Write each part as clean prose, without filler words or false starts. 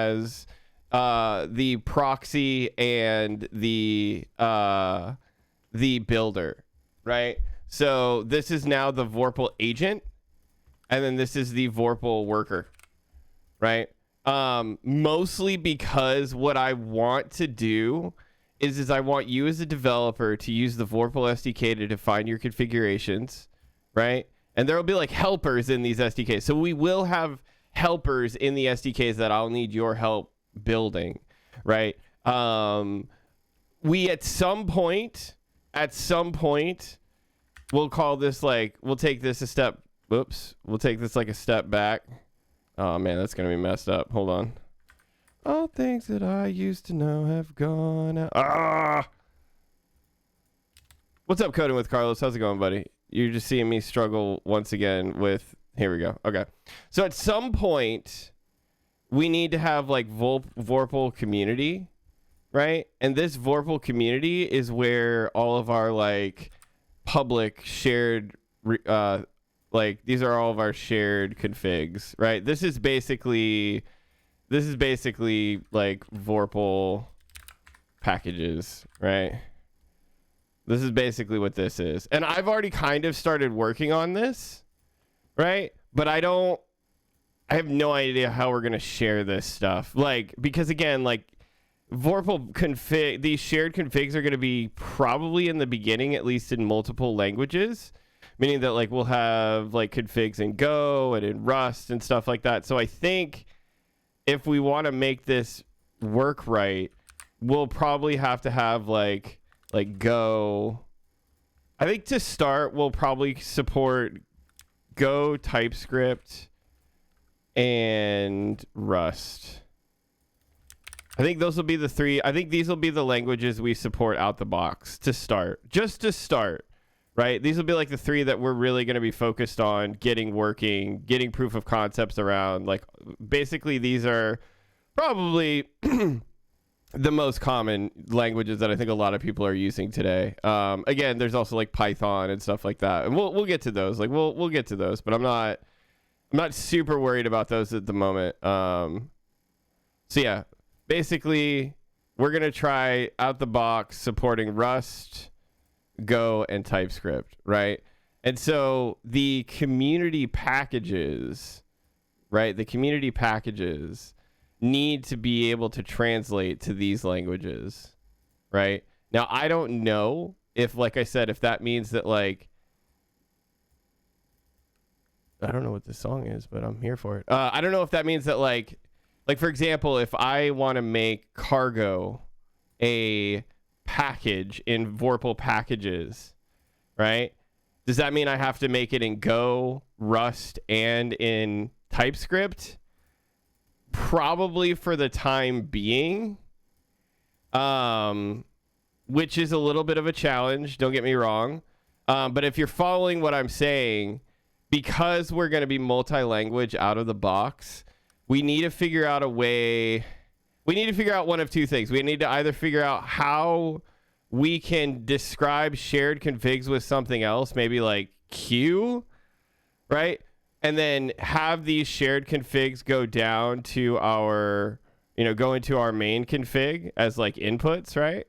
as the proxy and the builder, right? So this is now the Vorpal agent, and then this is the Vorpal worker, right? Mostly because what I want to do is I want you as a developer to use the Vorpal SDK to define your configurations, right? And there will be like helpers in these SDKs. So we will have helpers in the SDKs that I'll need your help building, right? We at some point, we'll call this like, we'll take this a step, we'll take this like a step back. Oh man, that's going to be messed up. Hold on. All things that I used to know have gone out. What's up, Coding with Carlos? How's it going, buddy? You're just seeing me struggle once again with, here we go. Okay. So at some point, we need to have like Vorpal community, right? And this Vorpal community is where all of our like public shared, like these are all of our shared configs, right? This is basically like Vorpal packages, right? This is basically what this is. And I've already kind of started working on this, right? But I have no idea how we're going to share this stuff. Like, because again, like Vorpal config, these shared configs are going to be probably in the beginning, at least in multiple languages, meaning that like we'll have like configs in Go and in Rust and stuff like that. So I think if we want to make this work right, we'll probably have to have like Go. I think to start, we'll probably support Go, TypeScript, and Rust. I think those will be the three. I think these will be the languages we support out the box to start. Just to start, right? These will be like the three that we're really going to be focused on getting working, getting proof of concepts around. Like basically these are probably the most common languages that I think a lot of people are using today. Again, there's also like Python and stuff like that. And we'll get to those. Like we'll get to those, but I'm not super worried about those at the moment. So yeah, basically we're going to try out the box supporting Rust, Go, and TypeScript, right? And so the community packages, right? The community packages need to be able to translate to these languages, right? Now, I don't know if, like I said, if that means that, like, I don't know what this song is, but I'm here for it. I don't know if that means that, like for example, if I want to make cargo a package in Vorpal packages, right? Does that mean I have to make it in Go, Rust, and in TypeScript? Probably for the time being, which is a little bit of a challenge, don't get me wrong. But if you're following what I'm saying, because we're going to be multi-language out of the box, we need to figure out a way. We need to figure out one of two things. We need to either figure out how we can describe shared configs with something else, maybe like Q, right? And then have these shared configs go down to our, go into our main config as like inputs, right?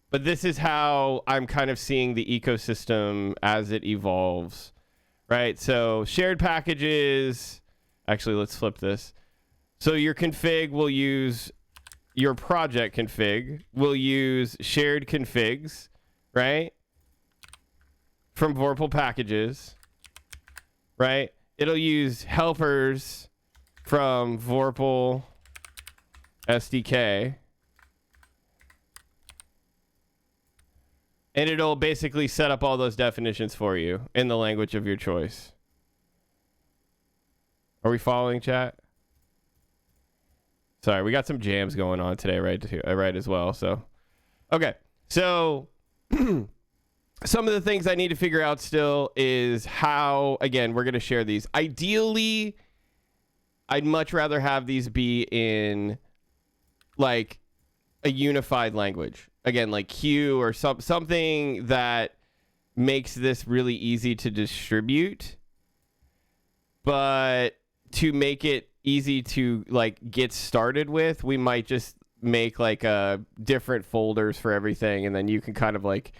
But this is how I'm kind of seeing the ecosystem as it evolves, right? So shared packages, actually, let's flip this. So your config will use, your project config will use shared configs, right? From Vorpal packages, right? It'll use helpers from Vorpal SDK. And it'll basically set up all those definitions for you in the language of your choice. Are we following, chat? Sorry, we got some jams going on today, right as well. So, okay. So, some of the things I need to figure out still is how, again, we're going to share these. Ideally, I'd much rather have these be in, like, a unified language. Again, like Q or something that makes this really easy to distribute. but to make it easy to like get started with, we might just make like different folders for everything, and then you can kind of like